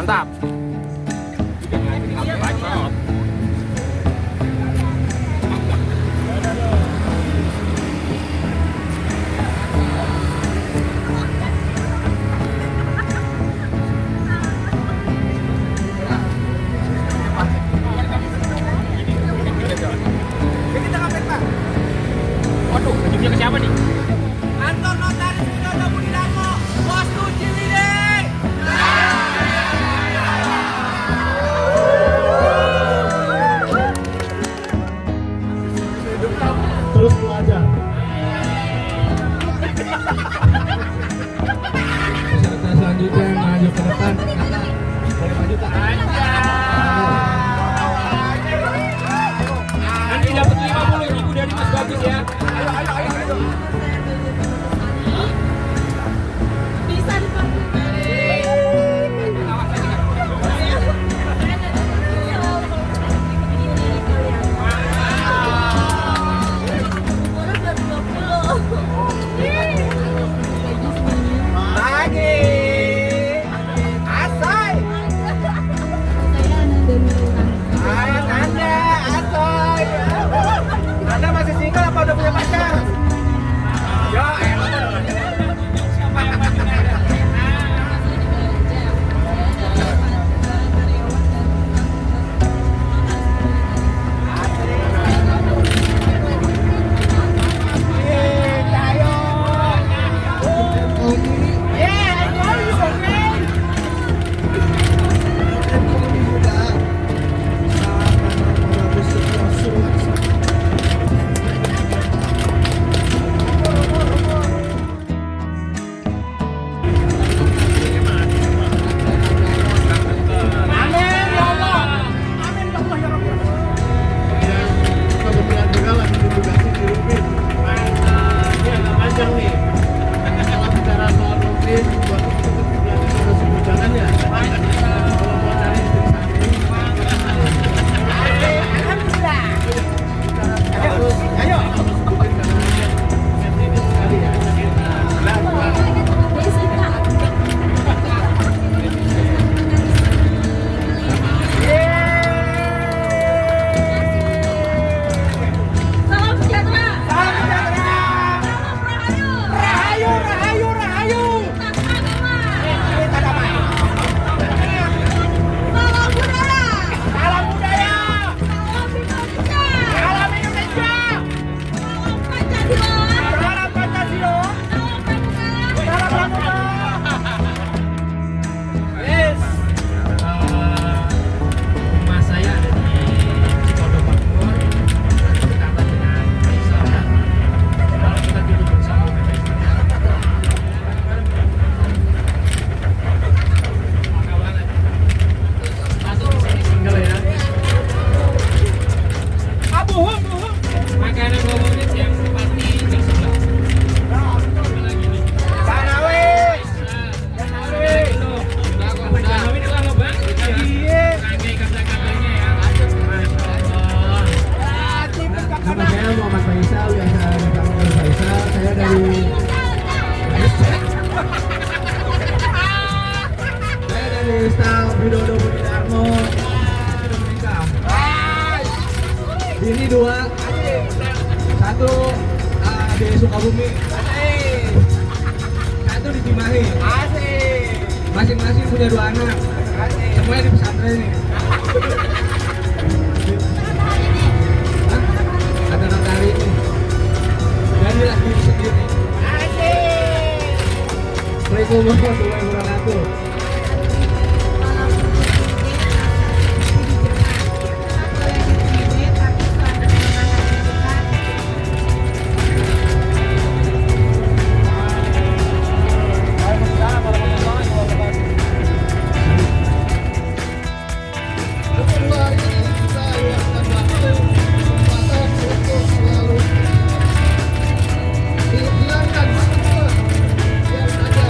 Mantap. Waduh, ujungnya ke siapa nih? Kantor Notaris Widodo Budidarmo, Bos Ciwidey. Terus belajar. Peserta selanjutnya yang maju ke depan. Boleh maju ke Nanti dapat 50.000 dari Mas Bagus ya. Ayo. Bisa Lagi. Asai. Anda, asai. Anda masih single apa udah punya pacar? Ya, kementerian Negara mendelegasi di Rupin. Ini agak panjang nih. Kalau bicara soal Rupin, buat teman-teman yang masih bujangan ya. Kalau mau cari istri santri, alhamdulillah. harus sebutin karena ini sekali ya. Salam sejahtera. Salam sejahtera. Rahayu. Rahayu. Kita Kita damai. damai. Salam budaya. Salam budaya. Salam Indonesia. Salam Indonesia. Salam Pancasila. Salam Pancasila. Salam Pramuka. Salam Pramuka. Yes. Rumah saya ada di Cipondo Bogor, berdekatan dengan Faisal ya. Kalau kita duduk bersama Faisal ya. Masuk di sini single ya. Abuhum. Makanan favorit yang pasti jam 11. Sanawi. Janawi itu lama banget ya. Iya. Pakai kata-katanya ya. Masya Allah. Nama saya Muhammad Faisal, biasa dipanggil Faisal. Saya dari staf Widodo Budidarmo. Sudah menikah. Ini dua, satu di Sukabumi, satu di Cimahi. Asik. Masing-masing punya 2 anak. Semuanya di pesantren ini. Hah? Ada notari ini. Dan ini lagi sendiri. Asik. Assalamualaikum warahmatullahi wabarakatuh. Silakan, biar saja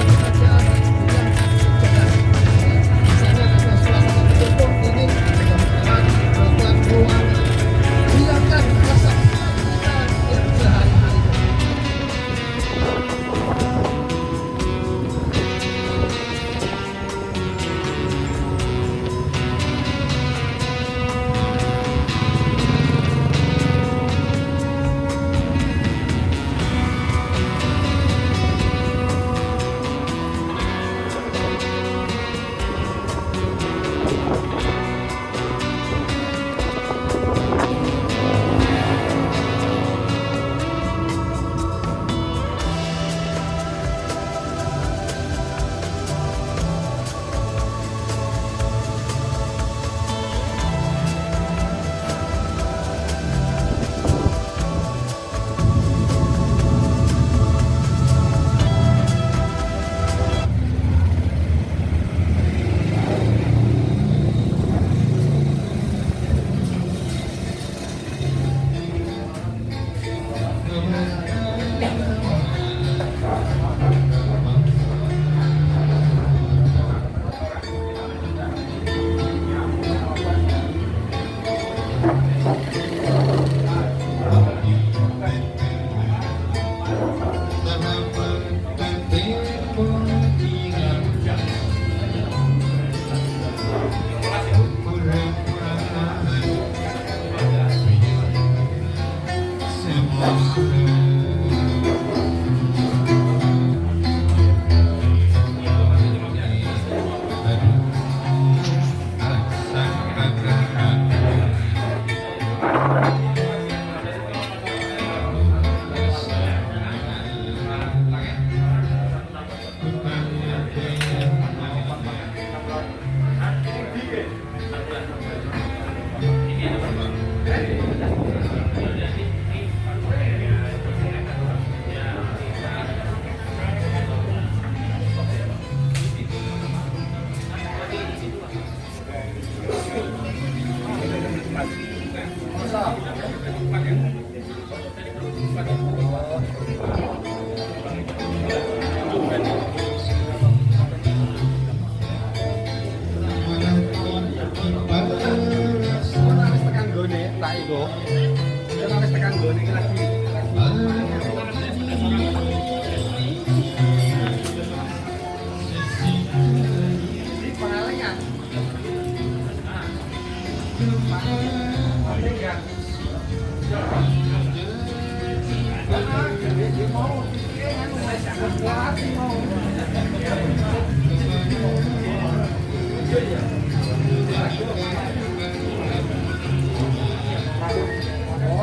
Oh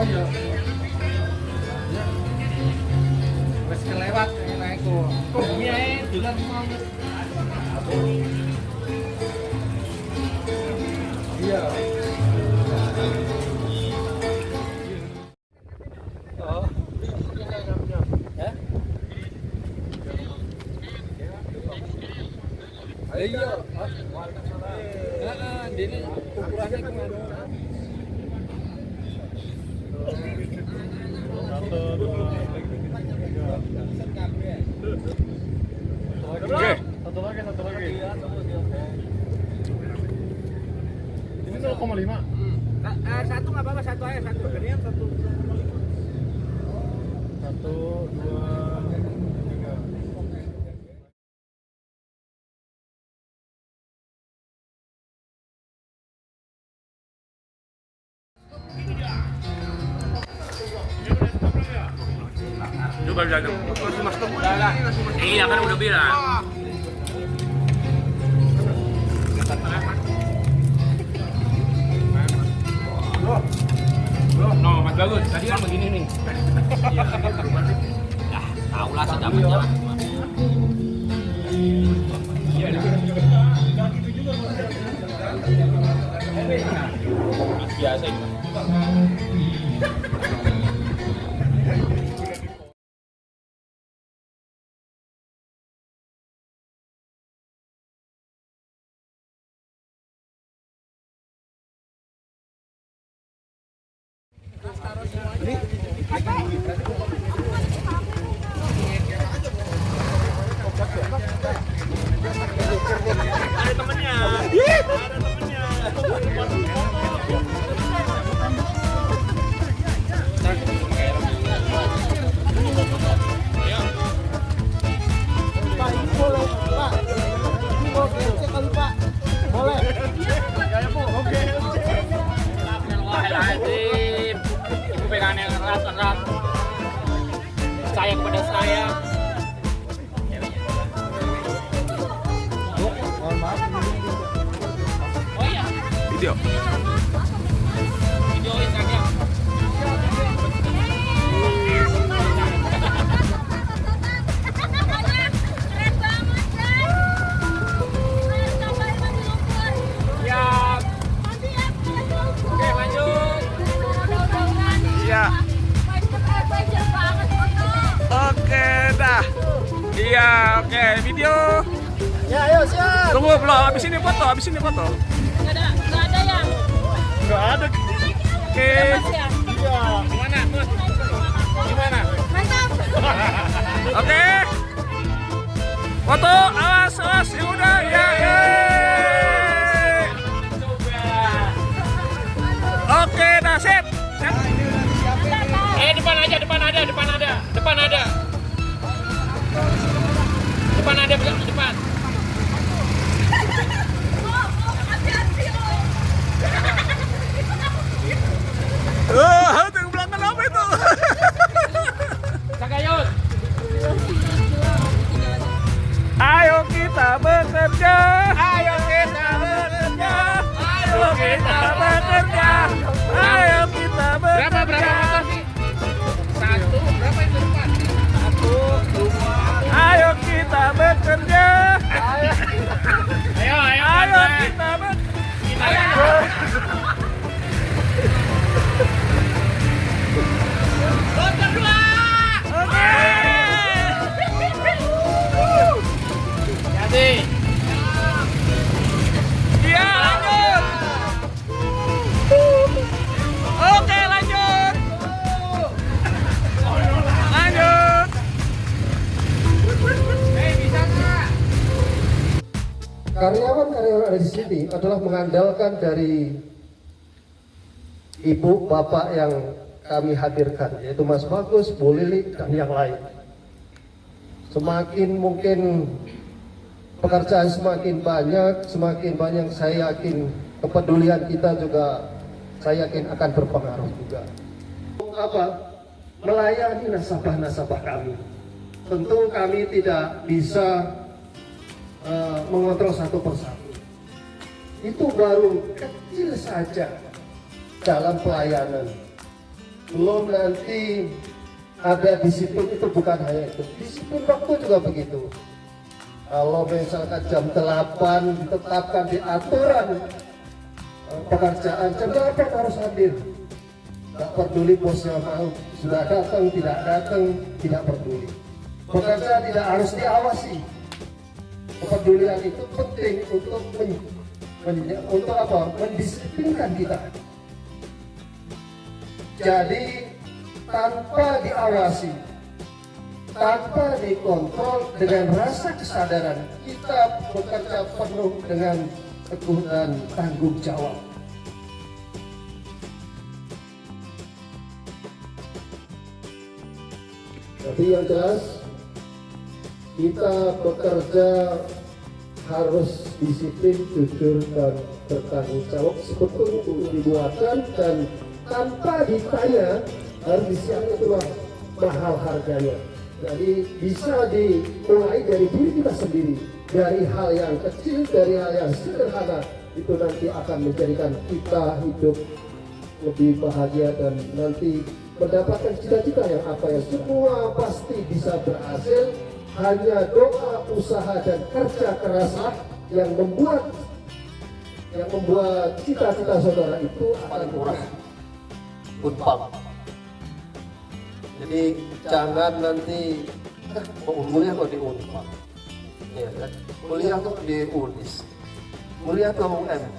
iya. Wes kelewat naik kok. Kok mie dolan mau. Iya. Oh. Ya? Ayo. Ini ukurannya kemana? Oke. Satu lagi. Ini 0,5. Satu nggak apa-apa, satu aja, satu. Gedean satu. 1, 2, 3. Coba jaga. Iya kan udah bilang. No, Mas bagus. Tadi kan begini nih. Dah, tahu lah sedapatnya lah. Biasa itu. Ada temennya. Astagfirullahaladzim. Ibu pegangan yang erat-erat. Percaya kepada saya. Oh iya. Video. Video Instagram. Keren banget, Jan. Ayo, tambahin mandi lumpur. Siap. Mandi ya, mandi lumpur. Oke, lanjut. Udah, nih. Iya. Adventure banget, foto. Oke, dah. Iya, oke. Video. Ya, ayo siap. Tunggu belum. Habis ini foto. Nggak ada yang. Enggak ada. Oke. Mas ya? Iya. Gimana? Mantap. Oke. Foto. Awas. Ya udah. Ya. Oke, dah sip. Depan ada. Depan ada, depan. Hati-hati loh. Tunggu belakang apa itu? Sagayut. Ayo kita bekerja. Ayo kita bekerja. Berapa motor sih? Satu. Berapa itu depan? Satu, dua. Ayo kita bekerja. Ayo kita bekerja. Motor dua. Oke. Jadi. Iya, lanjut. Oke, lanjut. Bisa nggak? Karyawan di sini adalah mengandalkan dari ibu bapak yang kami hadirkan, yaitu Mas Bagus, Bu Lili, dan yang lain. Semakin mungkin pekerjaan semakin banyak saya yakin kepedulian kita juga saya yakin akan berpengaruh juga. Apa? Melayani nasabah-nasabah kami. tentu kami tidak bisa mengontrol satu persatu. Itu baru kecil saja dalam pelayanan. Belum nanti ada disiplin, itu bukan hanya itu. Disiplin waktu juga begitu. Kalau misalkan jam 8 ditetapkan di aturan pekerjaan, jam 8 harus hadir. Tidak peduli bosnya mau, sudah datang, tidak peduli. Bekerja tidak harus diawasi. Kepedulian itu penting untuk mendisiplinkan kita. Jadi tanpa diawasi, tanpa dikontrol, dengan rasa kesadaran kita bekerja penuh dengan teguh dan tanggung jawab. Tapi yang jelas kita bekerja harus disiplin, jujur dan bertanggung jawab seperti itu dibuatkan, dan tanpa ditanya harus disiapkan, itulah mahal harganya. Jadi bisa dimulai dari diri kita sendiri, dari hal yang kecil, dari hal yang sederhana, itu nanti akan menjadikan kita hidup lebih bahagia dan nanti mendapatkan cita-cita yang apa ya, semua pasti bisa berhasil. Hanya doa, usaha dan kerja keraslah yang membuat cita-cita saudara itu akan murah. Unpad. Jadi jangan nanti mau kuliah kok di Unpad, ya kan? Kuliah kok di Unis, kuliah ke UMT.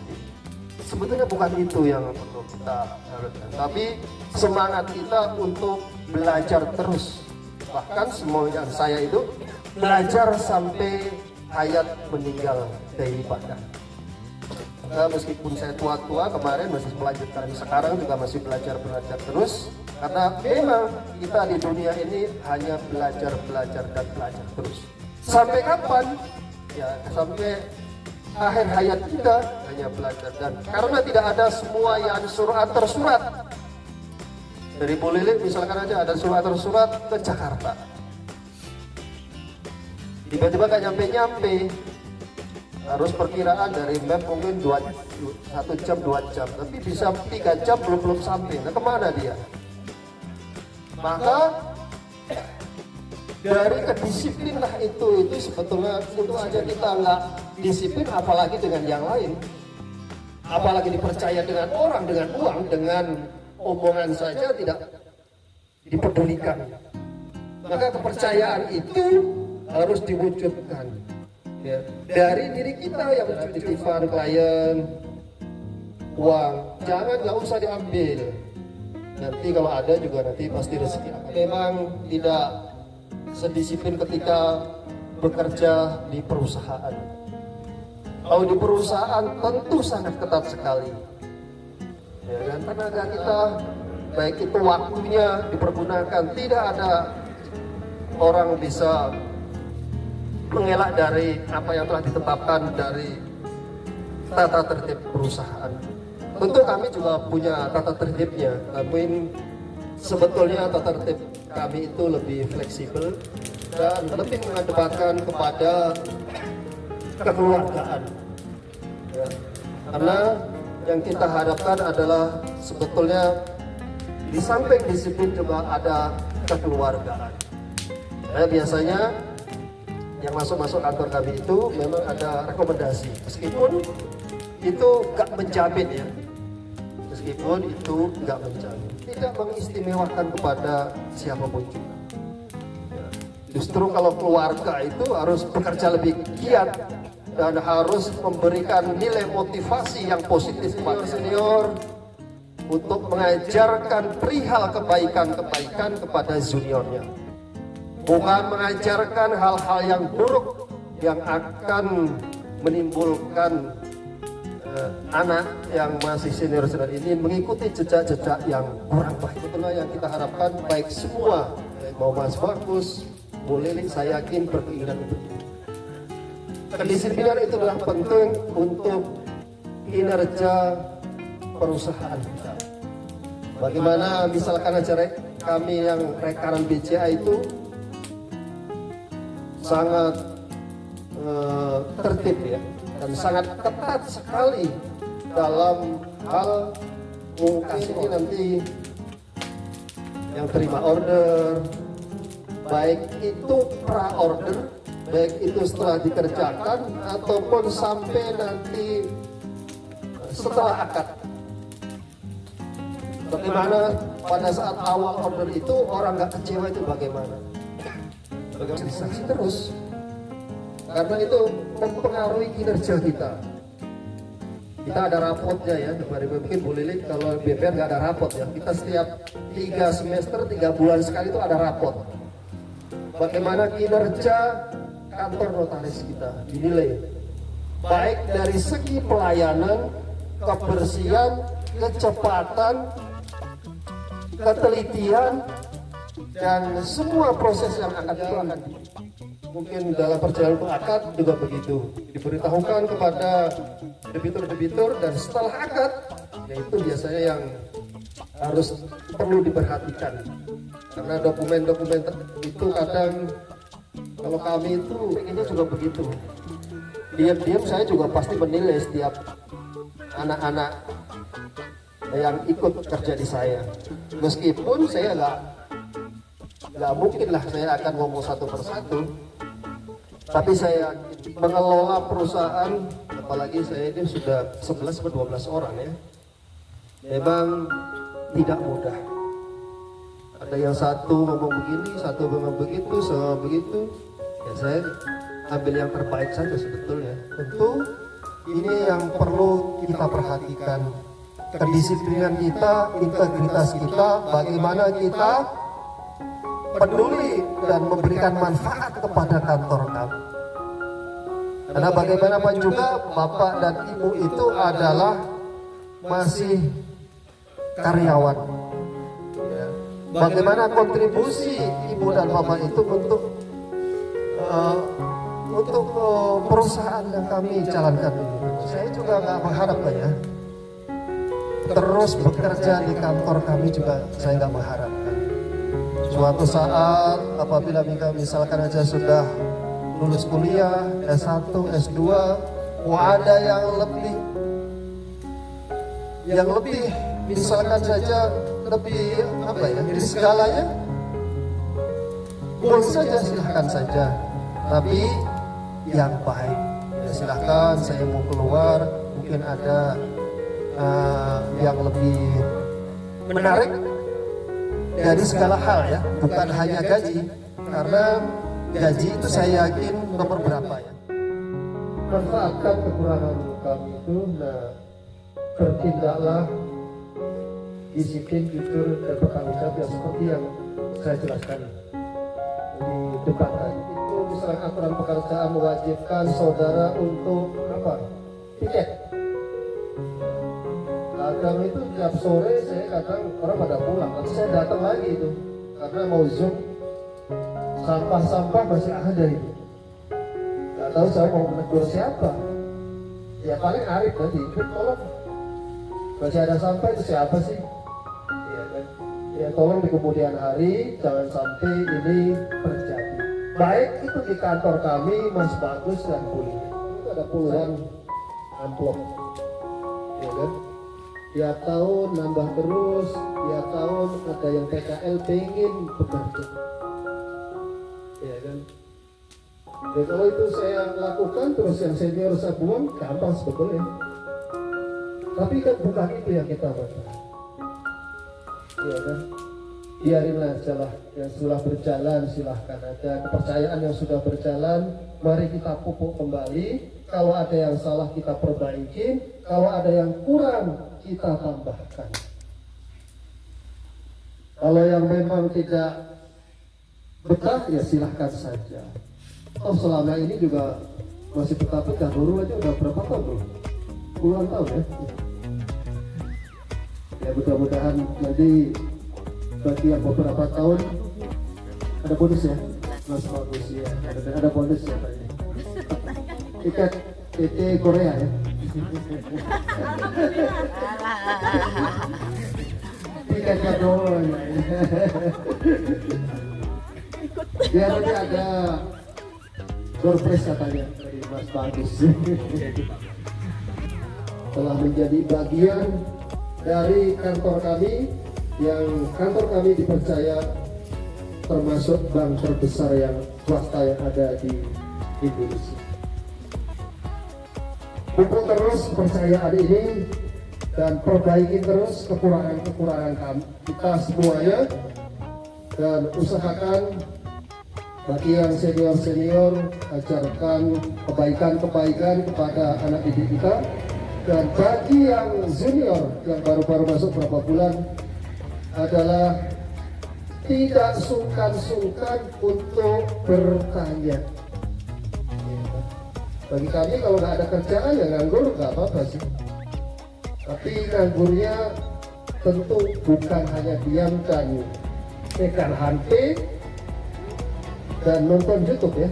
Sebetulnya bukan itu yang perlu kita harapkan, tapi semangat kita untuk belajar terus. Bahkan semua yang saya itu belajar sampai hayat meninggal daripada. Nah, meskipun saya tua-tua kemarin masih melanjutkan, sekarang juga masih belajar terus, karena memang kita di dunia ini hanya belajar dan belajar terus. Sampai kapan? Ya sampai akhir hayat kita hanya belajar, dan karena tidak ada semua yang surat tersurat. Dari Bu Lili misalkan aja ada surat tersurat ke Jakarta, tiba-tiba gak nyampe, harus perkiraan dari map mungkin 1 jam 2 jam, tapi bisa 3 jam belum sampai. Nah kemana dia? Maka dari kedisiplinan itu sebetulnya itu aja kita nggak disiplin, apalagi dengan yang lain, apalagi dipercaya dengan orang, dengan uang, dengan omongan saja tidak dipedulikan. Maka kepercayaan itu harus diwujudkan, ya, dari diri kita yang titipan klien, uang, nggak usah diambil. Nanti kalau ada juga nanti pasti rezeki. Memang tidak sedisiplin ketika bekerja di perusahaan. Kalau di perusahaan tentu sangat ketat sekali. Ya, dan tenaga kita, baik itu waktunya dipergunakan, tidak ada orang bisa mengelak dari apa yang telah ditetapkan dari tata tertib perusahaan. Tentu kami juga punya tata tertibnya, tapi sebetulnya tata tertib kami itu lebih fleksibel dan lebih mengedepankan kepada kekeluargaan. Ya, karena yang kita harapkan adalah sebetulnya di samping disiplin juga ada kekeluargaan. Nah, biasanya yang masuk kantor kami itu memang ada rekomendasi, meskipun itu gak menjamin ya, meskipun itu gak menjamin, tidak mengistimewakan kepada siapapun juga. Ya, justru kalau keluarga itu harus bekerja lebih giat dan harus memberikan nilai motivasi yang positif kepada senior untuk mengajarkan perihal kebaikan-kebaikan kepada juniornya, bukan mengajarkan hal-hal yang buruk yang akan menimbulkan anak yang masih senior ini mengikuti jejak-jejak yang kurang baik. Itulah yang kita harapkan, baik semua, mau Mas Bagus, Bu Lili, saya yakin berkeinginan untuk itu. Kedisiplinan itu adalah penting untuk kinerja perusahaan kita. Bagaimana misalkan aja kami yang rekanan BCA itu sangat tertib ya, dan sangat ketat sekali dalam hal mungkin ini nanti yang terima order, baik itu pra-order, baik itu setelah dikerjakan ataupun sampai nanti setelah akad. Bagaimana pada saat awal order itu orang nggak kecewa itu bagaimana? Bagaimana disaksi terus? Karena itu mempengaruhi kinerja kita. Kita ada rapotnya ya, mungkin Bu Lilik kalau BPR nggak ada rapot ya. Kita setiap 3 semester, 3 bulan sekali itu ada rapot. Bagaimana kinerja kantor notaris kita dinilai, baik dari segi pelayanan, kebersihan, kecepatan, ketelitian, dan semua proses yang akan dilakukan. Mungkin dalam perjalanan akad juga begitu, diberitahukan kepada debitur-debitur, dan setelah akad yaitu biasanya yang harus perlu diperhatikan, karena dokumen-dokumen itu kadang kalau kami itu ini juga begitu, diam-diam saya juga pasti menilai setiap anak-anak yang ikut kerja di saya, meskipun saya nggak mungkin lah saya akan ngomong satu persatu, tapi saya mengelola perusahaan, apalagi saya ini sudah 11-12 orang ya, memang tidak mudah. Ada yang satu ngomong begini, satu ngomong begitu, sama begitu, ya saya ambil yang terbaik saja sebetulnya. Tentu ini yang perlu kita perhatikan, kedisiplinan kita, integritas kita, bagaimana kita peduli dan memberikan manfaat kepada kantor kami. Karena bagaimanapun juga Bapak dan Ibu itu adalah masih karyawan. Ya. Bagaimana kontribusi Ibu dan Bapak itu untuk perusahaan yang kami jalankan ini. Saya juga nggak mengharap ya terus bekerja di kantor kami juga, saya nggak mengharapkan. Suatu saat apabila misalkan aja sudah lulus kuliah, S1, S2, ada yang lebih misalkan saja lebih apa ya, dari segalanya, boleh saja, silahkan saja, tapi yang baik ya silahkan. Saya mau keluar, mungkin ada yang lebih menarik dari segala hal ya, bukan hanya gaji, karena gaji itu saya yakin nomor berapa ya. Manfaatkan kekurangan kami itu, bertindaklah disiplin, jujur, dan bertanggung jawab yang seperti yang saya jelaskan di depan tadi. Itu misalnya aturan pekerjaan mewajibkan saudara untuk apa? Tiket. Kadang itu tiap sore saya kadang orang pada pulang, nanti saya datang lagi itu karena mau zoom, sampah masih ada itu. Gak tahu saya mau menegur siapa. Ya paling Arif nanti, tolong masih ada sampah itu siapa sih? Ya kan? Ya tolong di kemudian hari jangan sampai ini terjadi. Baik itu di kantor kami, Mas Bagus dan Bu Lilik, itu ada puluhan amplop, ya kan? Tiap tahun nambah terus, tiap tahun ada yang PKL pengen bekerja, ya kan? Ya kalau itu saya lakukan terus yang senior saya buang, gampang sebetulnya. Tapi kan bukan itu yang kita buat, ya kan? Biarinlah aja lah, yang sudah berjalan silahkan aja. Kepercayaan yang sudah berjalan, mari kita pupuk kembali. Kalau ada yang salah kita perbaiki, kalau ada yang kurang kita tambahkan. Kalau yang memang tidak betah ya silahkan saja. Oh selama ini juga masih betah-betah, baru aja udah berapa tahun bro? Puluhan tahun ya. Ya mudah-mudahan nanti bagi yang beberapa tahun ada bonus ya, Mas Bagus ya, ada bonus ya Pak. Tiket PT Korea ya. Tiketnya doang ya. Ya nanti ada door prize katanya dari Mas Bagus. Telah menjadi bagian dari kantor kami, yang kantor kami dipercaya termasuk bank terbesar yang swasta yang ada di Indonesia. Pupuk terus kepercayaan ini dan perbaiki terus kekurangan-kekurangan kami, kita semuanya, dan usahakan bagi yang senior-senior ajarkan kebaikan-kebaikan kepada anak didik kita, dan bagi yang junior yang baru-baru masuk beberapa bulan adalah tidak sungkan-sungkan untuk bertanya. Bagi kami kalau nggak ada kerjaan ya nganggur nggak apa-apa sih. Tapi nganggurnya tentu bukan hanya diam dan pegang HP dan nonton YouTube ya.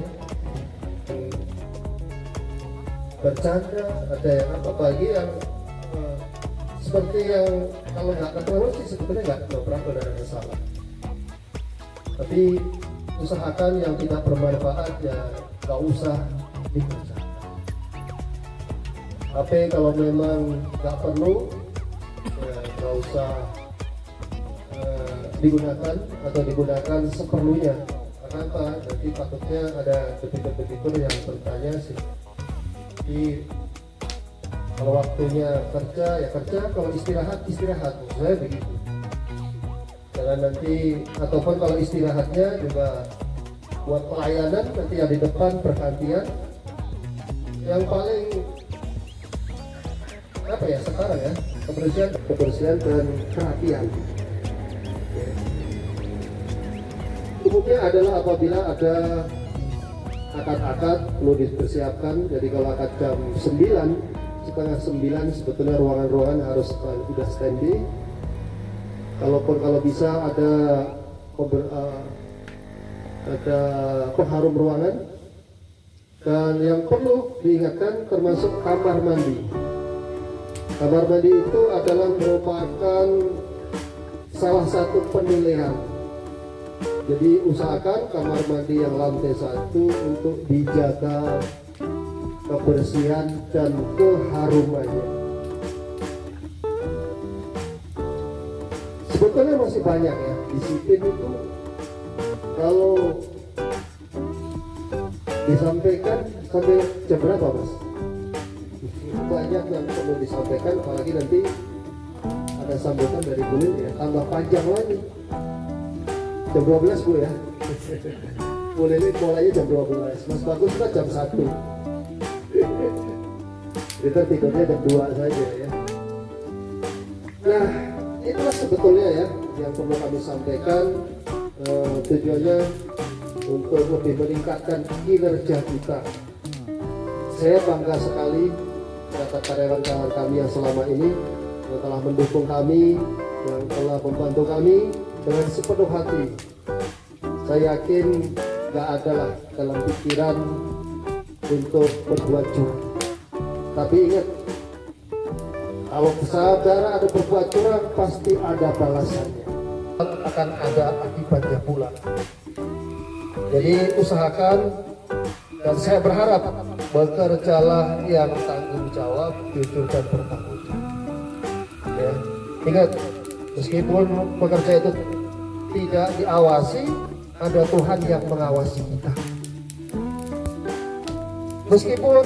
Bercanda, ada yang apa, bagi yang seperti yang kalau nggak ketemu sih sebetulnya nggak berapa ada masalah. Tapi usahakan yang tidak bermanfaat ya nggak usah dikerjakan. HP kalau memang nggak perlu ya nggak usah digunakan atau digunakan seperlunya. Karena apa? Nanti takutnya ada debitur-debitur yang bertanya sih. Jadi kalau waktunya kerja ya kerja, kalau istirahat istirahat. Saya begitu. Jangan nanti, ataupun kalau istirahatnya juga buat pelayanan nanti yang di depan bergantian. Yang paling apa ya sekarang ya, kebersihan dan perhatian. Umumnya adalah apabila ada akad-akad perlu dipersiapkan. Jadi kalau akad jam 9, setengah 9 sebetulnya ruangan-ruangan harus sudah standby. Kalau bisa ada pengharum ruangan, dan yang perlu diingatkan termasuk kamar mandi. Kamar mandi itu adalah merupakan salah satu penilaian. Jadi usahakan kamar mandi yang lantai 1 untuk dijaga kebersihan dan keharumannya. Sebetulnya masih banyak ya, disiplin itu kalau disampaikan sampai jam berapa Mas? Banyak yang perlu disampaikan, apalagi nanti ada sambutan dari Bu Lili ya, tambah panjang lagi. Jam 12 Bu ya. Bu Lili mulainya jam 12, Mas Bagus kan jam 1. Kita tidurnya jam 2 saja ya. Nah, itulah sebetulnya ya yang perlu kami sampaikan. Tujuannya untuk lebih meningkatkan kinerja kita. Saya bangga sekali terhadap karyawan-karyawan kami yang selama ini yang telah mendukung kami, yang telah membantu kami dengan sepenuh hati. Saya yakin gak ada lah dalam pikiran untuk berbuat curang. Tapi ingat, kalau saudara ada berbuat curang pasti ada balasannya, akan ada akibatnya pula. Jadi usahakan, dan saya berharap bekerjalah yang tanggung jawab, jujur dan bertanggung jawab. Ya. Ingat, meskipun pekerja itu tidak diawasi, ada Tuhan yang mengawasi kita. Meskipun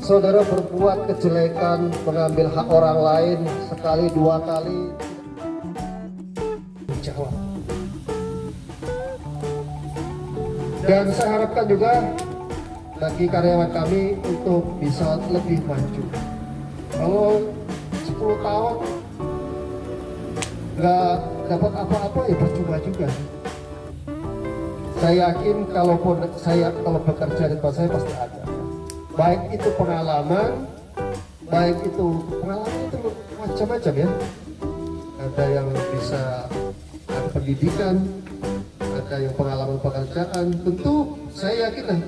saudara berbuat kejelekan, mengambil hak orang lain sekali dua kali, dijawab. Dan saya harapkan juga bagi karyawan kami untuk bisa lebih maju. Kalau 10 tahun nggak dapat apa-apa ya percuma juga. Saya yakin kalau bekerja di tempat saya pasti ada. Baik itu pengalaman itu macam-macam ya. Ada yang bisa ada pendidikan, ada yang pengalaman pekerjaan. Tentu saya yakin lah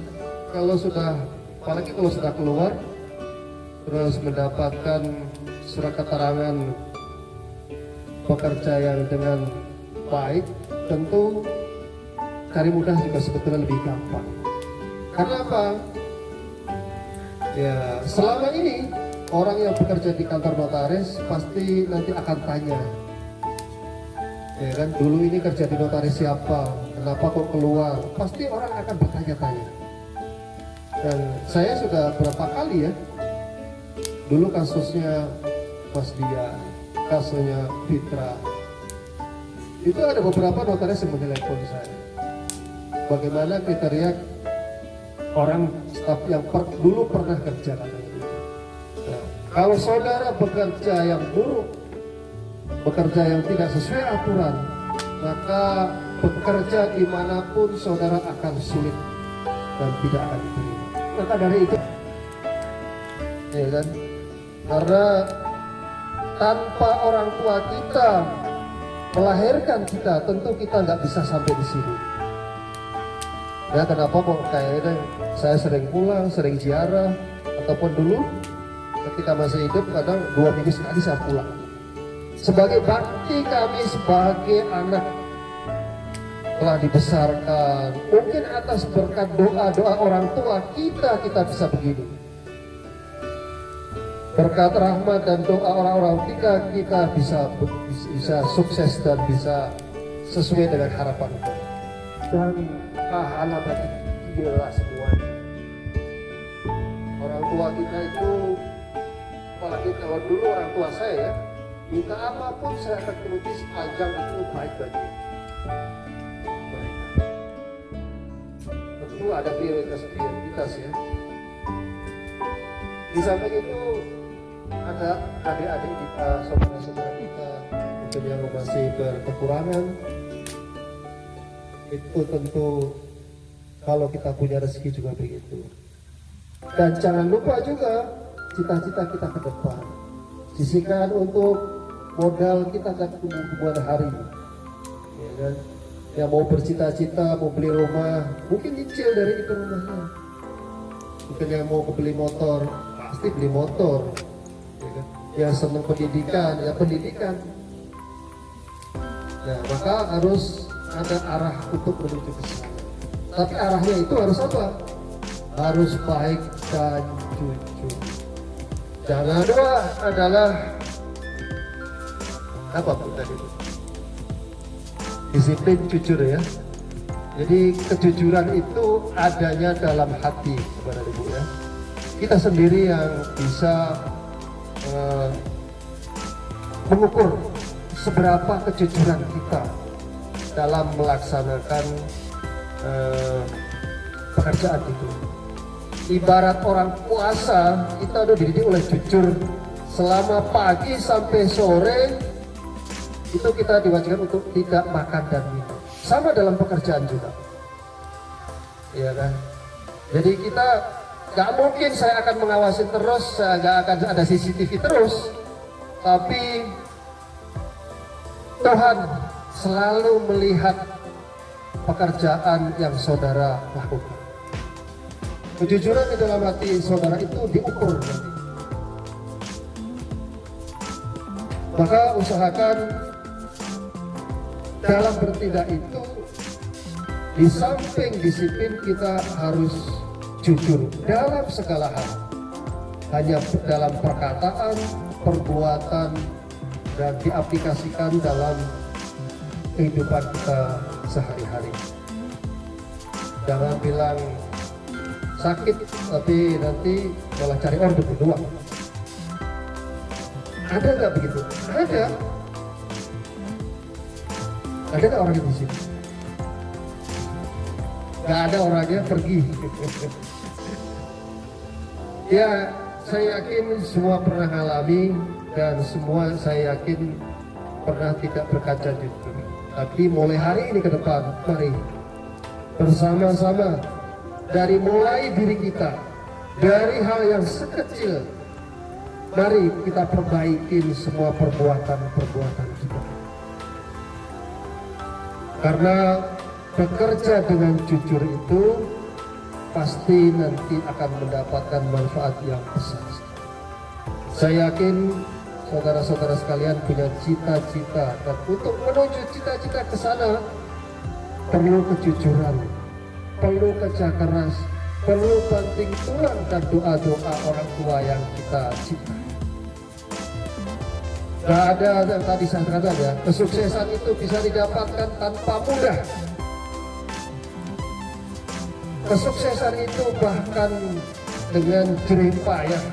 apalagi kalau sudah keluar terus mendapatkan surat keterangan pekerja yang dengan baik, tentu cari mudah juga sebetulnya lebih gampang. Karena apa? Ya, selama ini orang yang bekerja di kantor notaris pasti nanti akan tanya, ya kan, dulu ini kerja di notaris siapa, kenapa kok keluar, pasti orang akan bertanya-tanya. Dan saya sudah berapa kali ya, dulu kasusnya Mas Dia, kasusnya Fitra, itu ada beberapa notaris yang menelepon saya, bagaimana kriteria orang staf yang dulu pernah kerja katanya. Nah, kalau saudara bekerja yang buruk, bekerja yang tidak sesuai aturan, maka bekerja dimanapun saudara akan sulit dan tidak akan diterima. Maka dari itu, ya kan, karena tanpa orang tua kita melahirkan kita, tentu kita nggak bisa sampai di sini. Ya kenapa kok kayaknya saya sering pulang, sering ziarah, ataupun dulu ketika masih hidup kadang 2 minggu sekali saya pulang. Sebagai bakti kami sebagai anak telah dibesarkan, mungkin atas berkat doa-doa orang tua kita bisa begini. Berkat rahmat dan doa orang-orang kita bisa sukses dan bisa sesuai dengan harapan kita. Dan pahala bagi kita semuanya. Orang tua kita itu, apalagi kalau dulu orang tua saya ya, minta apapun saya akan turuti sepanjang itu baik bagi mereka. Tentu ada prioritas ya. Di samping itu ada adik-adik kita, saudara-saudara kita, mungkin yang masih berkekurangan. Itu tentu kalau kita punya rezeki juga begitu. Dan jangan lupa juga cita-cita kita ke depan. Sisihkan untuk modal kita ke kemudian hari. Ya kan? Yang mau bercita-cita, mau beli rumah, mungkin nyicil dari itu rumahnya. Mungkin yang mau beli motor, pasti beli motor. Ya kan? Yang senang pendidikan, ya pendidikan. Nah, maka harus ada arah untuk menuju ke sana. Tapi arahnya itu harus apa? Harus baik dan jujur. Jangan kedua adalah apa pun tadi itu? Disiplin jujur ya. Jadi kejujuran itu adanya dalam hati, saudara ibu ya. Kita sendiri yang bisa mengukur seberapa kejujuran kita dalam melaksanakan pekerjaan itu. Ibarat orang puasa, kita udah dididik oleh jujur selama pagi sampai sore, itu kita diwajibkan untuk tidak makan dan minum. Sama dalam pekerjaan juga, ya kan? Jadi kita nggak mungkin saya akan mengawasi terus, saya nggak akan ada CCTV terus, tapi Tuhan selalu melihat pekerjaan yang saudara lakukan. Kejujuran di dalam hati saudara itu diukur nanti. Maka usahakan dalam bertindak itu, di samping disiplin kita harus jujur dalam segala hal. Hanya dalam perkataan, perbuatan, dan diaplikasikan dalam kehidupan kita sehari-hari. Jangan bilang sakit tapi nanti malah cari order berdua. Ada nggak begitu? Ada. Ada nggak orangnya di sini? Nggak ada orangnya, pergi. Ya, saya yakin semua pernah alami dan semua saya yakin pernah tidak berkaca jujur. Tapi mulai hari ini ke depan, mari bersama-sama dari mulai diri kita, dari hal yang sekecil, mari kita perbaiki semua perbuatan-perbuatan kita. Karena bekerja dengan jujur itu pasti nanti akan mendapatkan manfaat yang besar. Saya yakin saudara-saudara sekalian punya cita-cita, dan untuk menuju cita-cita ke sana perlu kejujuran, perlu kerja keras, perlu banting tulang dan doa-doa orang tua yang kita cintai. Gak ada yang tadi saya katakan ya, kesuksesan itu bisa didapatkan tanpa mudah. Kesuksesan itu bahkan dengan jerih payah,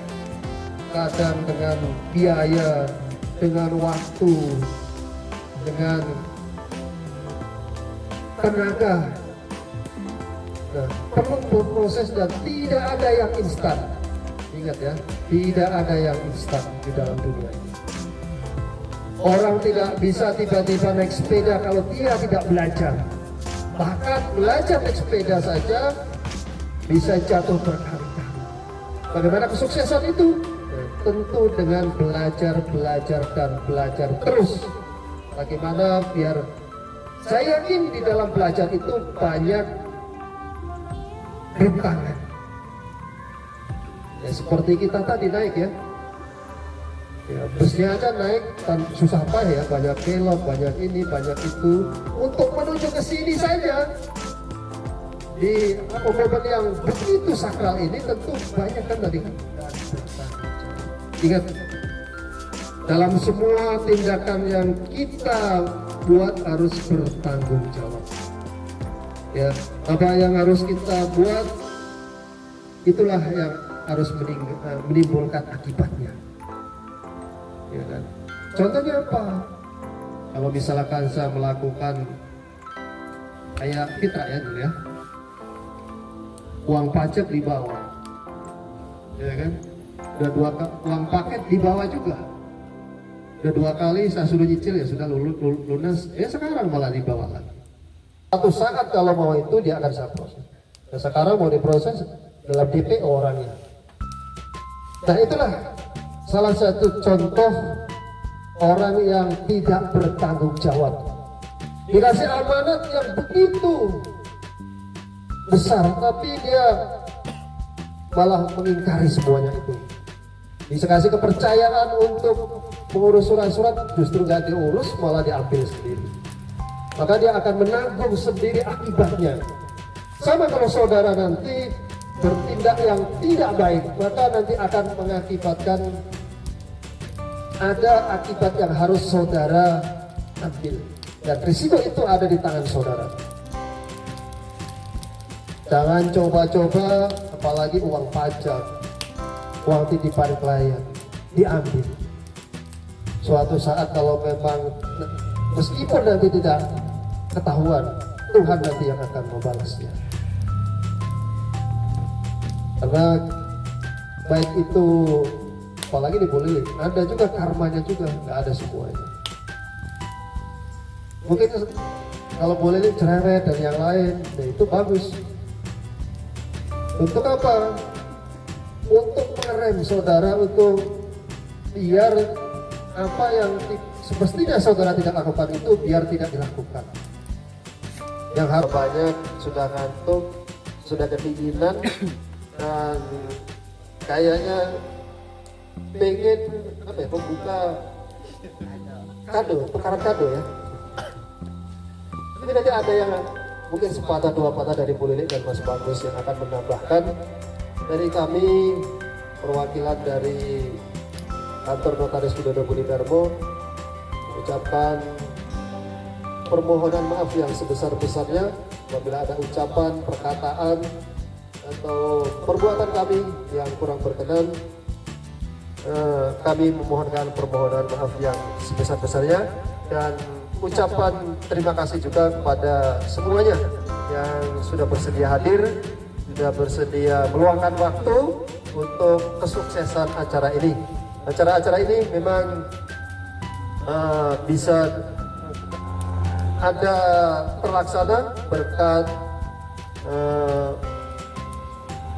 kadang dengan biaya, dengan waktu, dengan tenaga. Nah, perlu berproses dan tidak ada yang instan. Ingat ya, tidak ada yang instan di dalam dunia ini. Orang tidak bisa tiba-tiba naik sepeda kalau dia tidak belajar. Bahkan belajar naik sepeda saja bisa jatuh berkali-kali. Bagaimana kesuksesan itu? Tentu dengan belajar dan belajar terus. Bagaimana biar saya yakin di dalam belajar itu banyak rintangan. Ya, seperti kita tadi naik ya. Ya, busnya aja naik susah payah ya, banyak kelok, banyak ini, banyak itu. Untuk menuju ke sini saja di momen yang begitu sakral ini tentu banyak kan tadi. Ingat, dalam semua tindakan yang kita buat harus bertanggung jawab. Ya, apa yang harus kita buat itulah yang harus menimbulkan akibatnya. Ya kan? Contohnya apa? Kalau misalkan saya melakukan kayak fitrah ya dulu ya, uang pajak dibawa, ya kan? Udah uang paket dibawa juga. Udah 2 kali saya suruh nyicil ya sudah lunas, ya sekarang malah dibawa lagi. Satu saat kalau mau itu dia akan saya proses. Nah, sekarang mau diproses dalam DPO orangnya. Nah itulah salah satu contoh orang yang tidak bertanggung jawab. Dikasih amanat yang begitu besar, tapi dia malah mengingkari semuanya itu. Dikasih kepercayaan untuk mengurus surat-surat, justru nggak diurus, malah diambil sendiri. Maka dia akan menanggung sendiri akibatnya. Sama kalau saudara nanti bertindak yang tidak baik, maka nanti akan mengakibatkan ada akibat yang harus saudara ambil, dan risiko itu ada di tangan saudara. Jangan coba-coba, apalagi uang pajak, uang titipan klien diambil. Suatu saat kalau memang meskipun nanti tidak ketahuan, Tuhan nanti yang akan membalasnya. Karena baik itu apalagi dibully, ada juga karmanya juga, nggak ada semuanya. Mungkin kalau boleh cerewet dan yang lain, nah itu bagus. Untuk apa? Untuk mengerem saudara, untuk biar apa yang semestinya saudara tidak lakukan itu biar tidak dilakukan. Yang harus banyak sudah ngantuk, sudah kedinginan, dan kayaknya pengen apa ya, membuka kado, tukaran kado ya. Tapi nanti ada yang mungkin sepatah dua patah dari Bu Lili dan Mas Bagus yang akan menambahkan. Dari kami perwakilan dari kantor Notaris Widodo Budi Darmo mengucapkan permohonan maaf yang sebesar-besarnya apabila ada ucapan, perkataan atau perbuatan kami yang kurang berkenan. Kami memohonkan permohonan maaf yang sebesar-besarnya dan ucapan terima kasih juga kepada semuanya yang sudah bersedia hadir, sudah bersedia meluangkan waktu untuk kesuksesan acara ini. Acara-acara ini memang bisa ada terlaksana berkat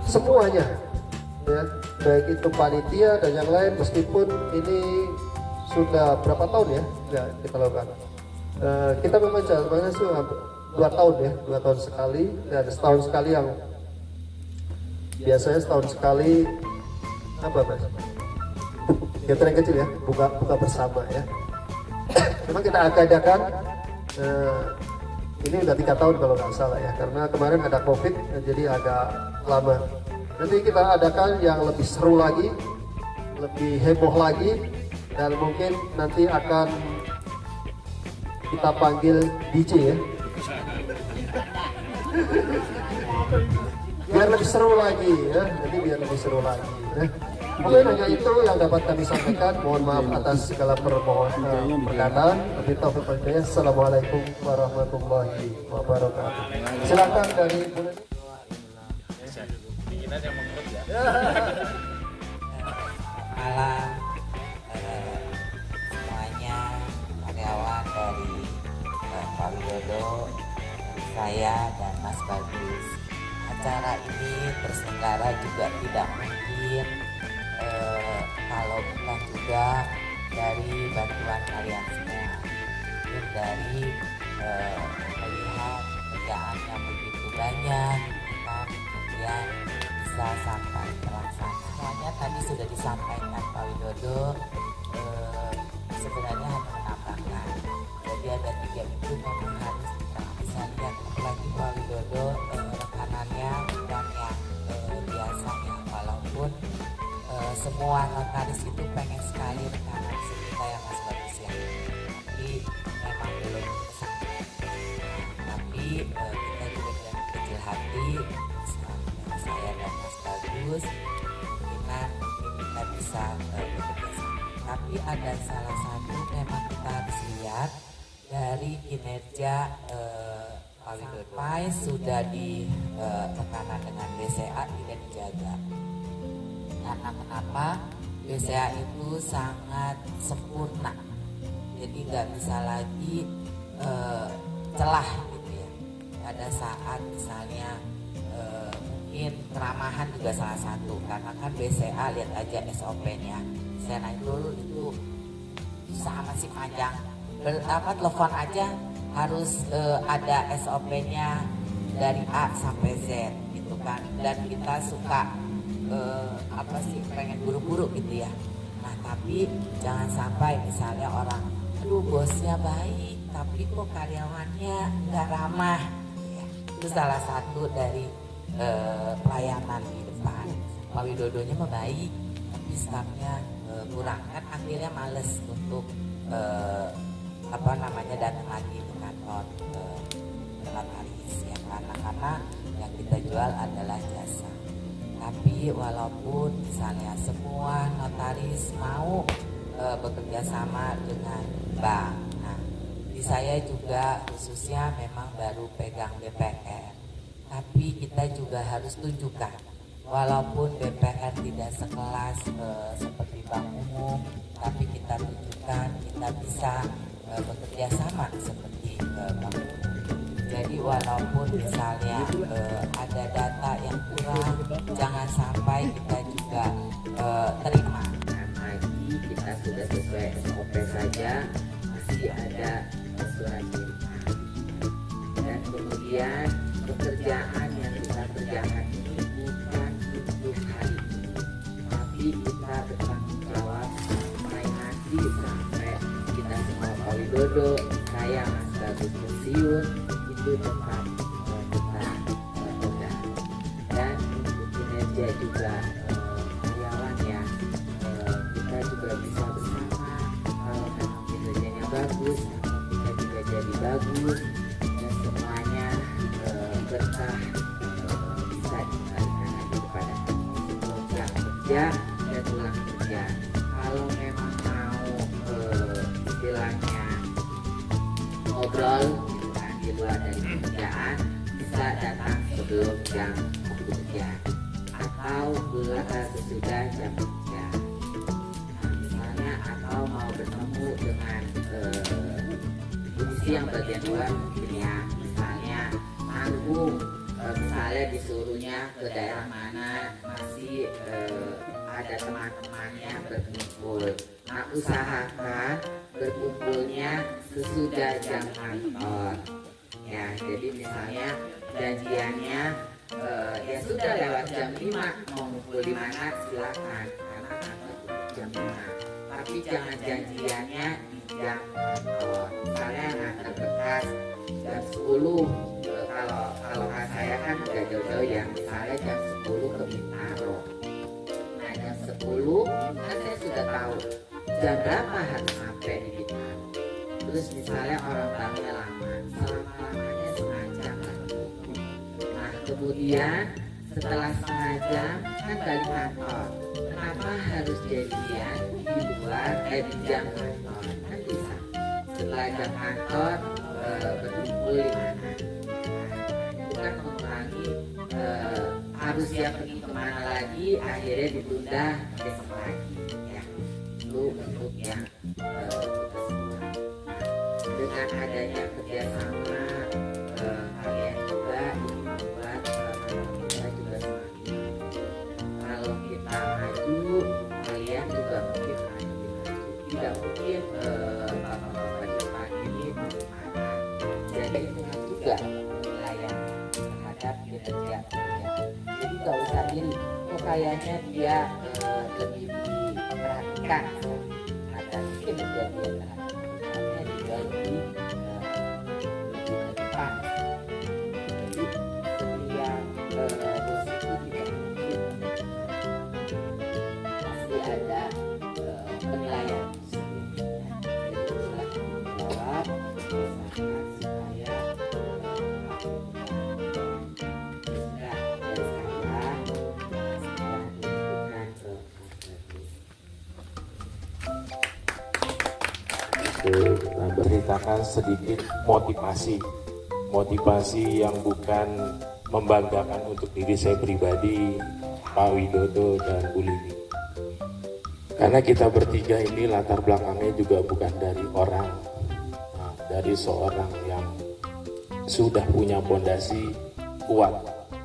semuanya ya, baik itu panitia dan yang lain, meskipun ini sudah berapa tahun ya kita lakukan. Kita memang jadwalnya sudah 2 tahun ya, 2 tahun sekali, dan setahun sekali yang biasanya setahun sekali apa Mas? Kegiatan yang kecil ya, buka bersama ya. Memang kita adakan ini udah 3 tahun kalau nggak salah ya, karena kemarin ada COVID jadi agak lama. Nanti kita adakan yang lebih seru lagi, lebih heboh lagi, dan mungkin nanti akan kita panggil DJ ya. Biar lebih seru lagi ya, nanti biar lebih seru lagi ya. Mungkin hanya itu yang dapat kami sampaikan. Mohon maaf atas segala perkataan. Assalamualaikum warahmatullahi wabarakatuh. Silakan dari Bu Neni. Dinginan yang menurut ya. Malam semuanya, karyawan dari Pak Widodo, saya dan Mas Bagus. Acara ini terselenggara juga tidak mungkin kalau bukan juga dari bantuan kalian semua. Mungkin dari melihat kerjaan yang begitu banyak, kita kemudian bisa sampai terlaksana. Semuanya tadi sudah disampaikan Pak Widodo, sebenarnya hanya menambahkan. Jadi ada 3 itu memang harus kita bisa lihat, apalagi Pak Widodo rekanannya bukan yang biasanya, walaupun semua notaris itu pengen sekali rekanan seperti yang Mas Bagus ya, tapi memang belum kesana. Tapi kita juga dengan kecil hati, saya dan Mas Bagus, kemungkinan kita bisa bekerja sama. Tapi ada salah satu memang kita harus lihat dari kinerja Pak Widodo. Sampai sudah di tekanan dengan BCA tidak dijaga. Karena kenapa? BCA itu sangat sempurna, jadi nggak bisa lagi celah gitu ya. Pada saat misalnya mungkin keramahan juga salah satu, karena kan BCA lihat aja SOP-nya. Saya naik dulu itu sama si panjang. Telepon aja harus ada SOP-nya dari A sampai Z gitu kan. Dan kita suka pengen buru-buru gitu ya. Nah tapi jangan sampai misalnya orang, aduh bosnya baik tapi kok karyawannya nggak ramah ya. Itu salah satu dari pelayanan di depan. Pak Widodonya mah baik tapi stafnya kurang, kan akhirnya males untuk datang lagi ke kantor notaris ya, karena yang kita jual adalah jasa. Tapi walaupun misalnya semua notaris mau bekerja sama dengan bank, nah di saya juga khususnya memang baru pegang BPR, tapi kita juga harus tunjukkan walaupun BPR tidak sekelas seperti bank umum, tapi kita tunjukkan kita bisa bekerja sama seperti bank umum. Jadi walaupun misalnya ada data yang kurang, jangan sampai kita juga terima. Lagi kita sudah sesuai SOP saja, masih ada surat terima. Dan kemudian pekerjaan yang kita kerjakan ini bukan untuk hari ini, tapi kita bertanggung jawab sampai nanti, sampai kita semua Pak Widodo, saya Mas Bagus pensiun, itu tetap kita pegang. Dan untuk kinerja juga karyawan ya, kita juga bisa bersama. Kalau memang kinerjanya bagus, kita juga jadi bagus, dan semuanya berkah bisa dikembalikan lagi kepada pulang kerja dan pulang kerja. Kalau memang mau istilahnya ngobrol di luar dari pekerjaan, bisa datang sebelum jam kerja atau sesudah jam kerja. Nah, misalnya atau mau bertemu dengan polisi yang bagian luar mungkin ya, misalnya nanggung, misalnya disuruhnya ke daerah mana masih ada teman-temannya berkumpul. Nah, usahakan berkumpulnya sesudah jam kantor. Ya, jadi misalnya janjiannya ya sudah lewat jam 5, mau ngumpul di mana silakan, karena kantor jam 5. Tapi jangan janjiannya di jam kantor. Misalnya ngantar berkas jam 10, kalau saya kan udah jauh-jauh ya, misalnya jam 10 10 ke Bintaro. Nah jam 10 kan saya sudah tahu jam berapa harus sampai di Bintaro. Terus misalnya orang tamunya lama, selama-lamanya setengah jam lagi. Nah kemudian setelah setengah jam kan balik kantor. Kenapa harus jadian di luar di jam kantor? Kan bisa setelah jam kantor berkumpul di mana? Itu kan mengurangi harus yang pergi kemana lagi, akhirnya ditunda besok lagi. Ya, itu untuk yang dengan adanya kerjasama kalian juga ini membuat kita juga semakin kalau kita maju kalian juga mungkin akan lebih maju. Tidak mungkin bapak-bapak depan ini mana jadi dengan juga penilaian terhadap kinerja kerja. Jadi gak usah iri, kok kayaknya dia lebih diperhatikan ada kinerja dia terhadap kerjanya juga lebih ke depan. Jadi setiap bos itu tidak mungkin pasti ada penilaian sendiri. Jadi silahkan menjawab usahakan supaya sudah dari sekarang sudah dilakukan ke Berceritakan sedikit motivasi yang bukan membanggakan untuk diri saya pribadi, Pak Widodo dan Bu Lili. Karena kita bertiga ini latar belakangnya juga bukan dari orang, dari seorang yang sudah punya fondasi kuat.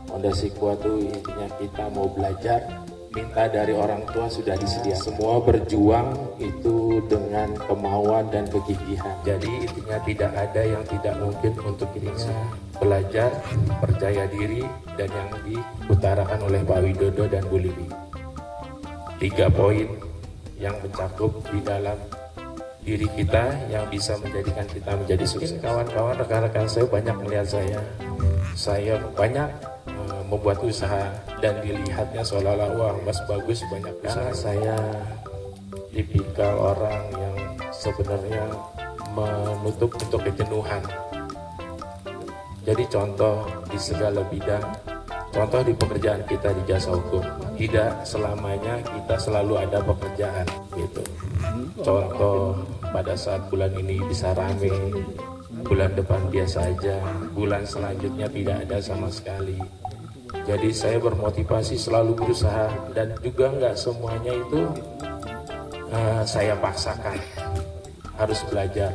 Fondasi kuat itu intinya kita mau belajar, minta dari orang tua sudah disediakan. Semua berjuang itu dengan kemauan dan kegigihan. Jadi intinya tidak ada yang tidak mungkin untuk kita belajar, percaya diri, dan yang diutarakan oleh Pak Widodo dan Bu Lili. 3 poin yang mencakup di dalam diri kita yang bisa menjadikan kita menjadi sukses. Kawan-kawan, rekan-rekan saya banyak melihat saya banyak membuat usaha dan dilihatnya seolah-olah wah mas bagus banyak usaha. Saya tipikal orang yang sebenarnya menutup untuk kejenuhan. Jadi contoh di segala bidang, contoh di pekerjaan kita di jasa hukum, tidak selamanya kita selalu ada pekerjaan gitu. Contoh pada saat bulan ini bisa rame, bulan depan biasa aja, bulan selanjutnya tidak ada sama sekali. Jadi saya bermotivasi selalu berusaha dan juga nggak semuanya itu saya paksakan, harus belajar.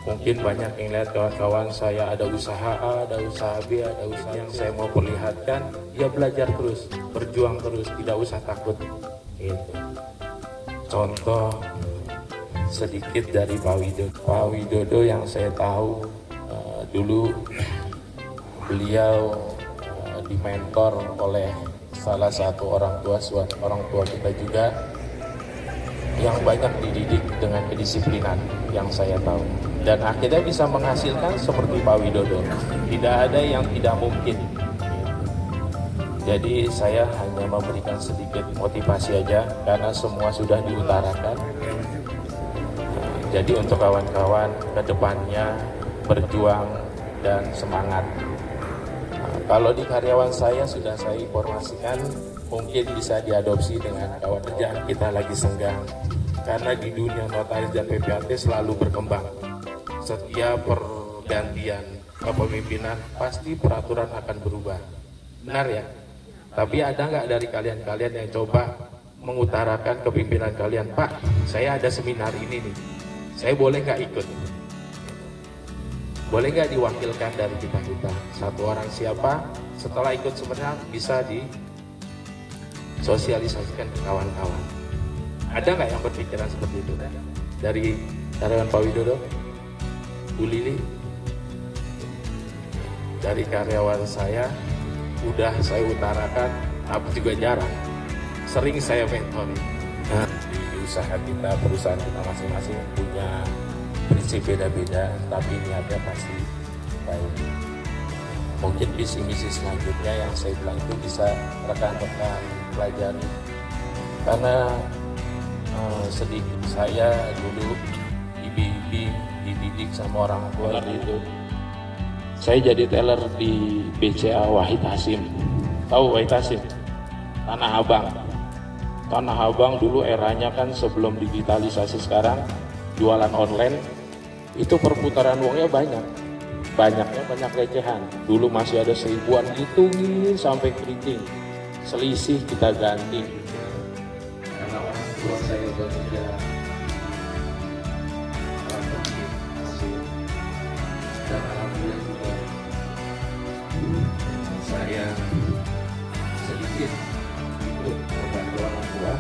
Mungkin banyak yang lihat kawan-kawan saya ada usaha A, ada usaha B, ada usaha yang saya mau perlihatkan, ya belajar terus, berjuang terus, tidak usah takut. Gitu. Contoh sedikit dari Pak Widodo. Pak Widodo yang saya tahu dulu beliau dimentor oleh salah satu orang tua kita juga yang banyak dididik dengan kedisiplinan yang saya tahu, dan akhirnya bisa menghasilkan seperti Pak Widodo. Tidak ada yang tidak mungkin. Jadi saya hanya memberikan sedikit motivasi aja karena semua sudah diutarakan. Jadi untuk kawan-kawan kedepannya berjuang dan semangat. Kalau di karyawan saya sudah saya informasikan, mungkin bisa diadopsi dengan kawan kerjaan kita lagi senggang. Karena di dunia notaris dan PPAT selalu berkembang. Setiap pergantian kepemimpinan pasti peraturan akan berubah. Benar ya? Tapi ada nggak dari kalian yang coba mengutarakan kepimpinan kalian, Pak, saya ada seminar ini nih, saya boleh nggak ikut? Boleh nggak diwakilkan dari kita? Satu orang siapa, setelah ikut seminar bisa disosialisasikan ke kawan-kawan. Ada nggak yang berpikiran seperti itu? Dari karyawan Pak Widodo, Bu Lili, dari karyawan saya, udah saya utarakan, tapi juga jarang. Sering saya mentoring. Di usaha kita, perusahaan kita masing-masing punya prinsip beda-beda, tapi niatnya pasti baik. Mungkin visi misi selanjutnya yang saya bilang itu bisa rekan-rekan pelajari, karena sedikit saya dulu dididik sama orang tua itu. Saya jadi teller di BCA Wahid Hasim. Tahu Wahid Hasim? Tanah Abang. Tanah Abang dulu eranya kan sebelum digitalisasi sekarang, jualan online, itu perputaran uangnya banyak. Banyaknya banyak recehan. Dulu masih ada 1000-an, hitungin sampai keriting. Selisih kita ganti. Karena orang tua saya bekerja dan alhamdulillah juga saya sedikit ikut membantu orang tua.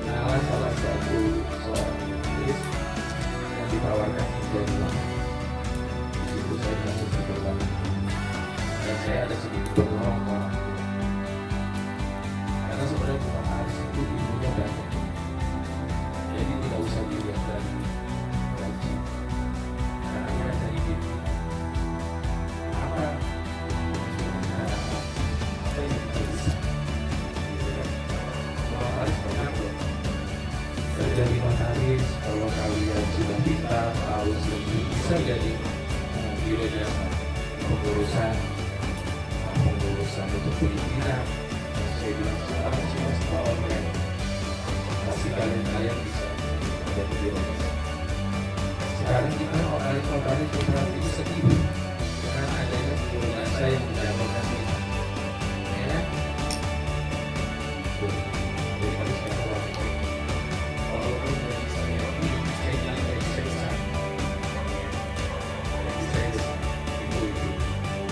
Nah, salah satu seorang artis yang ditawarkan menjadi itu saya masuk ke dalam, dan saya ada sedikit berdoa ke orang tua, karena sebenarnya bukan Aris itu ibunya banyak, jadi tidak usah dilihat dari gaji, karena dia dari ibu apa yang kita bisa. Kalau Aris banyak loh kerja di notaris, kalau kalian sudah pintar tahu lebih bisa jadi biro jasa pengurusan untuk perizinan. Saya bilang sekarang cuma setelah online pasti kalian bisa menjadi biro jasa. Sekarang kita notaris berarti sedih karena adanya biro jasa yang menjalankan kita, ya. Jadi kalau sekarang walaupun dari saya ini saya jalan dari saya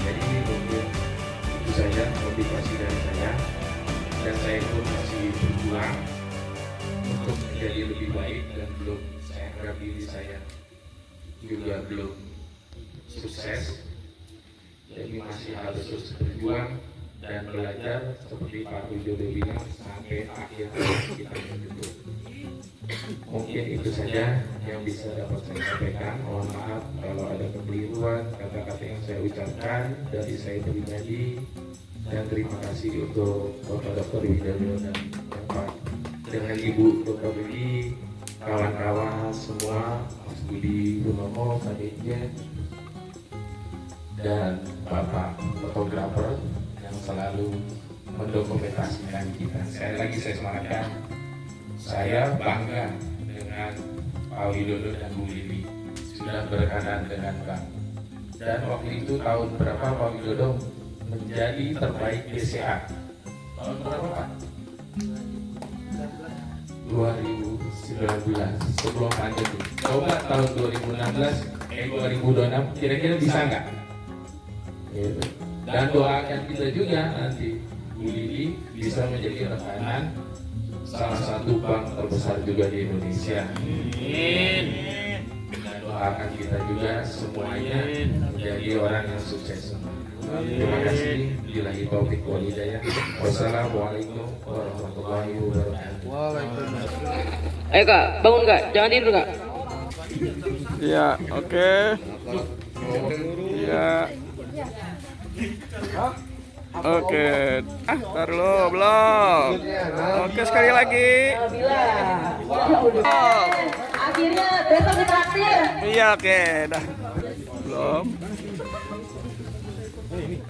jadi ini mungkin itu saja motivasi dari saya, dan saya pun masih berjuang untuk menjadi lebih baik, dan belum saya anggap diri saya juga belum sukses, jadi masih harus terus berjuang dan belajar seperti Pak Widodo bilang sampai akhir kita menutup. Mungkin itu saja yang bisa dapat saya sampaikan. Mohon maaf kalau ada kekeliruan kata-kata yang saya ucapkan dari saya pribadi, dan terima kasih untuk Bapak Dr. Widodo dan Bapak dengan Ibu Dr. Budi, kawan-kawan semua, Mas Budi Gunomo, Pak Dirjen, dan Bapak fotografer yang selalu mendokumentasikan kita. Sekali lagi saya semangatkan, saya bangga dengan Pak Widodo dan Bu Lili sudah berkenan dengan Bang. Dan waktu itu tahun berapa Pak Widodo menjadi terbaik BCA? Tahun berapa Pak? 2019 sebelum pandemi. Coba tahun 2026 kira-kira bisa nggak? Dan doakan kita juga nanti Bu Lili bisa menjadi rekanan salah satu bank terbesar juga di Indonesia. Amin. Dan doakan kita juga semuanya menjadi orang yang sukses. Terima kasih. Billahi taufiq wal hidayah. Wassalamualaikum warahmatullahi wabarakatuh. Waalaikumsalam. Ayo Kak, bangun Kak, jangan tidur Kak. Iya, oke. Iya. Oke, tar lo belum. Oke, sekali lagi. Akhirnya besok ditraktir. Iya, oke, dah. Belum.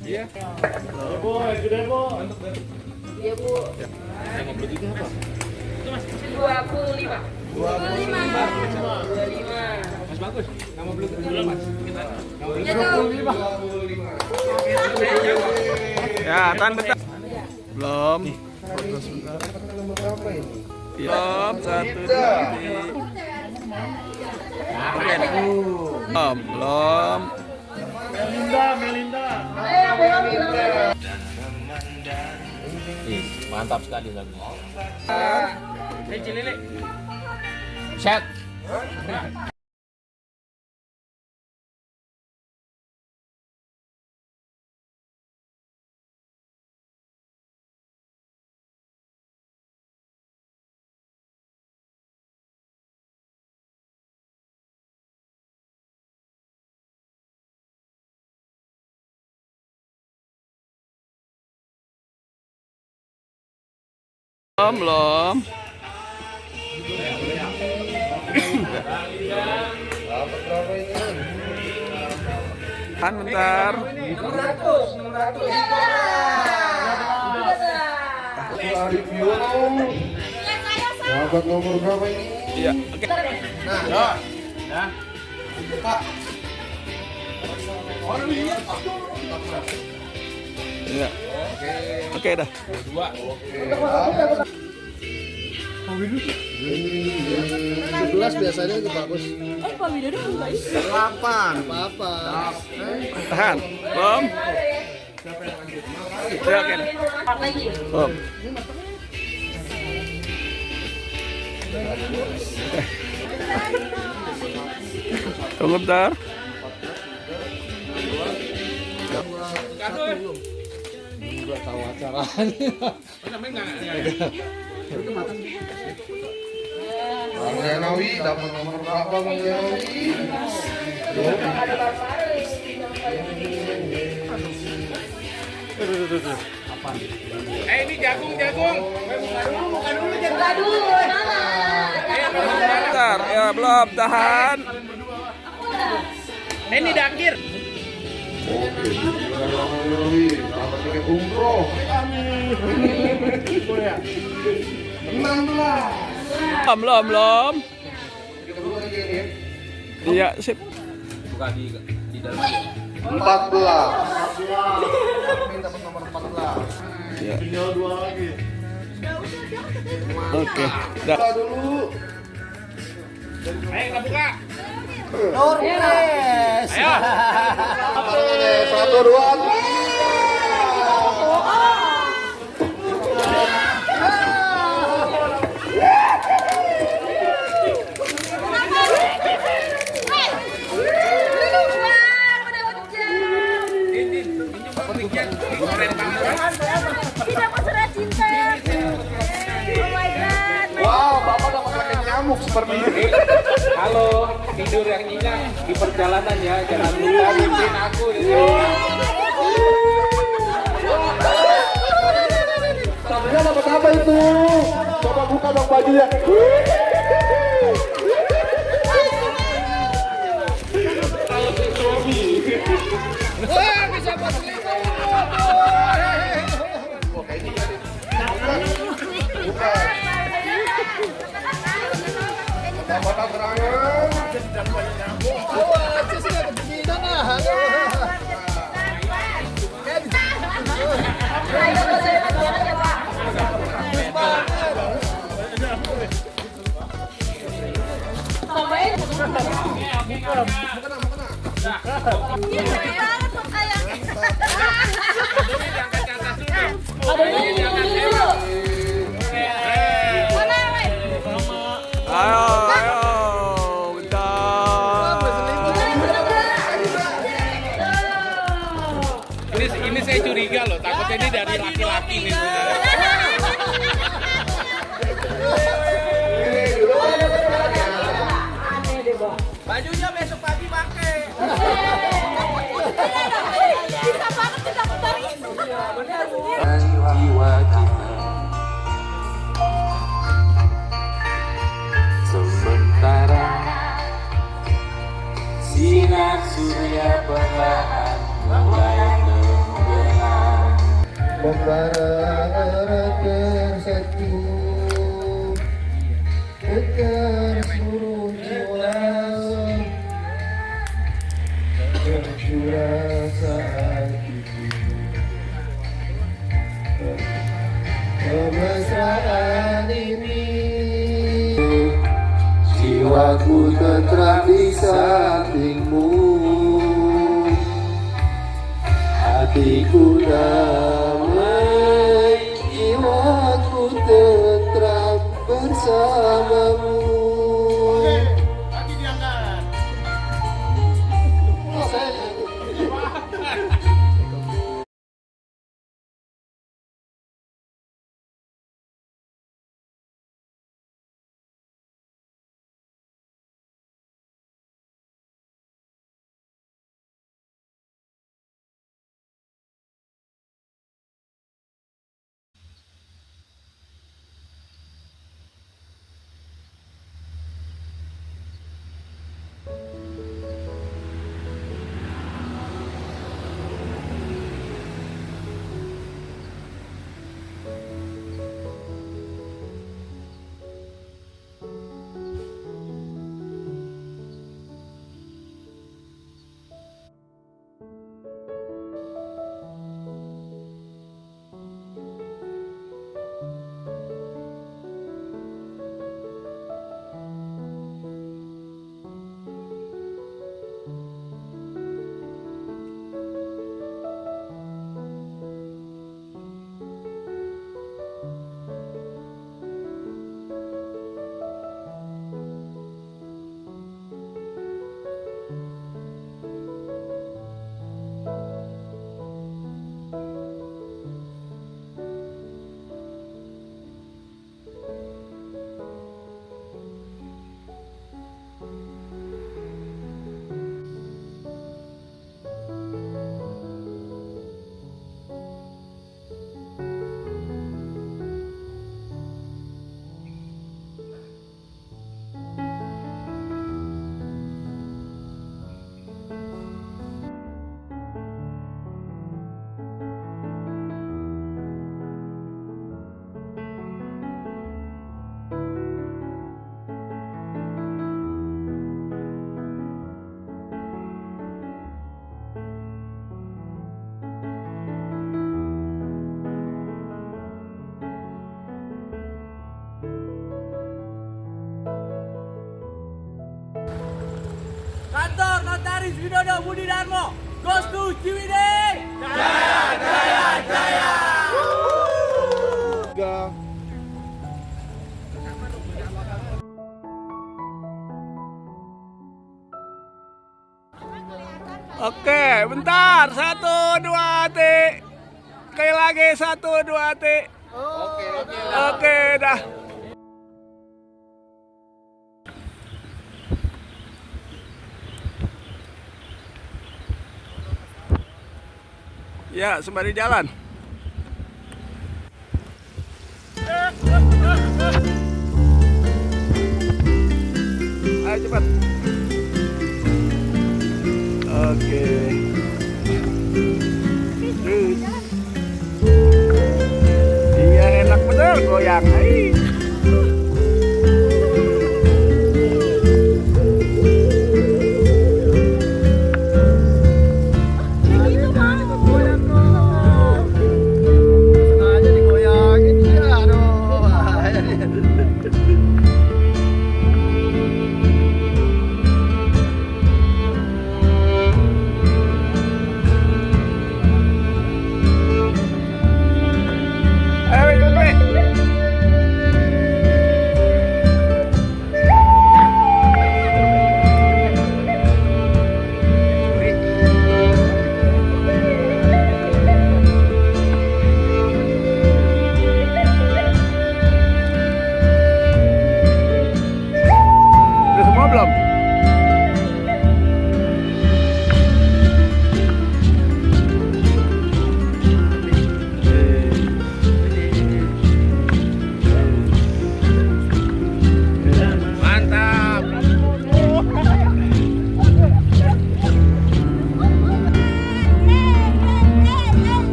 Iya. Iya Bu. 25. 25. Mas bagus. Nama belum Mas. Kita. Ya tuh. Ya, tahan bentar. Belum. Belum, satu lagi. Oke. Belum. Melinda. Mantap sekali lagu. Cilili. Set. Belum. Bentar. Dapat nomor berapa ini? Iya, oke. Iya. Oke dah. 11 biasanya itu bagus. Pak Widodo enggak isi. 8. Apa? Tahan. Belum. Ya, oke. Lagi. Belum. Tunggu bentar. Enggak tahu acaranya. Bang Yanawi dapat nomor berapa Bang Yanawi? Ini jagung. Buka dulu, Bentar, ya belum, tahan. Ini dakir. Oke, Bang Yanawi dapat tiket umroh. Belum. Iya, sip. 14. Ya. Tinggal 2 lagi. Oke. Dah. Buka dulu. Ayo kita buka. Nurmes. Ayo. 1, 2, 3. Tidak mau surat cinta. Oh my god. Wow, Bapak dapat pakai nyamuk seperti ini. Halo, tidur yang nyenyak di perjalanan ya, jangan lupa pimpin aku ini. Sampainya dapat apa itu? Coba buka dong bajunya. Wah, bisa buat Dapat keterangan. Ayo, bentar. Ini saya curiga loh, takutnya ini dari laki-laki nih. Bajunya besok pagi pakai. Bisa banget kita kembali. Jiwa kita sementara sinar surya perlahan mulai tenggelam. Membara bersatu tegar seluruh jiwa tercurah saat itu kemesraan ini jiwaku tetap di sampingmu hatiku damai jiwaku tetap bersamamu. Lagi diangkat. Widodo Budi Darmo goes to Ciwidey. Jaya, jaya, jaya. Oke, bentar. 1, 2, tik. Sekali lagi 1, 2, tik. Oke, dah. Ya, sembari jalan. Ayo cepat. Oke. Terus. Iya, enak bener goyang. Hai.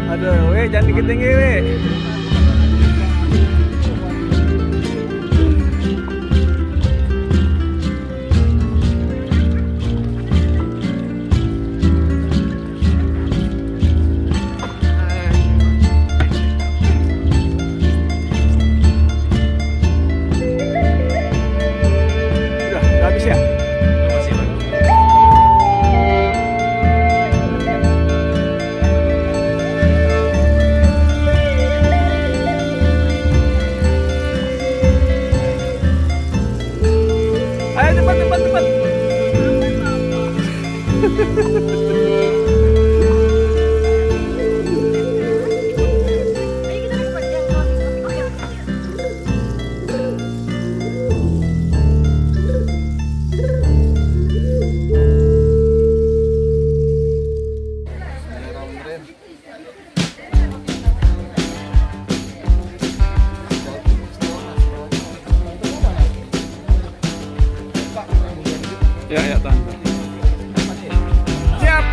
Aduh, weh jangan dikit tinggi weh. Udah habis ya? Masih lagi. Cepat. Ya, tahan. Siap.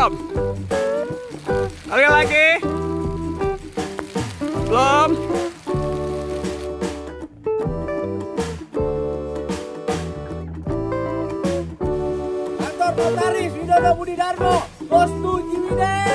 belum? Sekali lagi. Belum. Kantor Notaris Widodo Budi Darmo, Bos Tuh Ciwidey.